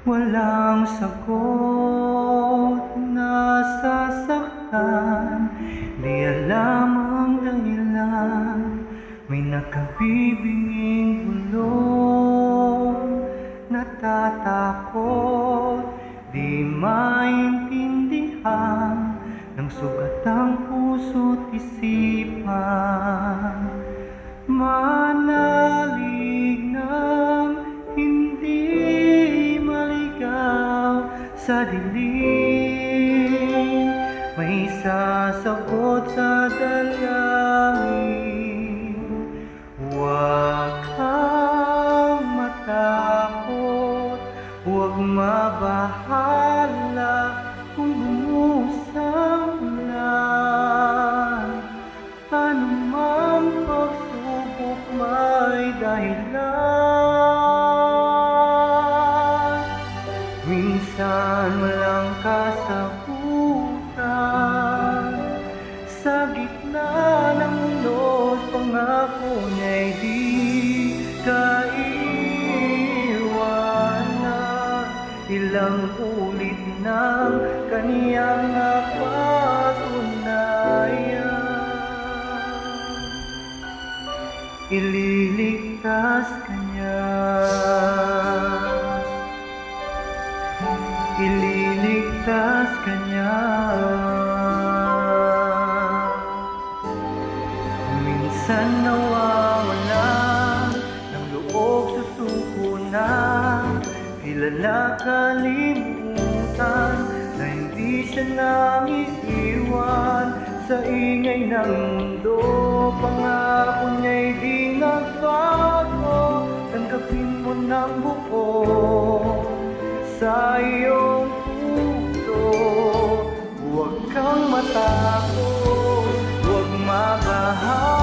Walang sagot, nasasaktan, di alam ang dahilan. May nakabibinging bulong, natatakot, di maintindihan ng sugat ang puso't isipan. Manalig ng hindi maligaw sa dilim, may sasagot sa dalangin. Huwag kang matakot, huwag mabahala kung lumusang ulan. Anumang pagsubok may dahilan. Minsan walang kasagutan, sa gitna ng unos pangako niya'y di kaiwanan. Ilang ulit ng kaniyang napatunayan, ililigtas ka niya, ililigtas ka niya. Minsan nawawala ng loob sa suko na tila nakalimutan na hindi siya nanging iwan sa ingay ng mundo. Pangako niya'y di nagbago, tanggapin mo ng buo sa iyong puso. Huwag kang matakot, huwag mabahala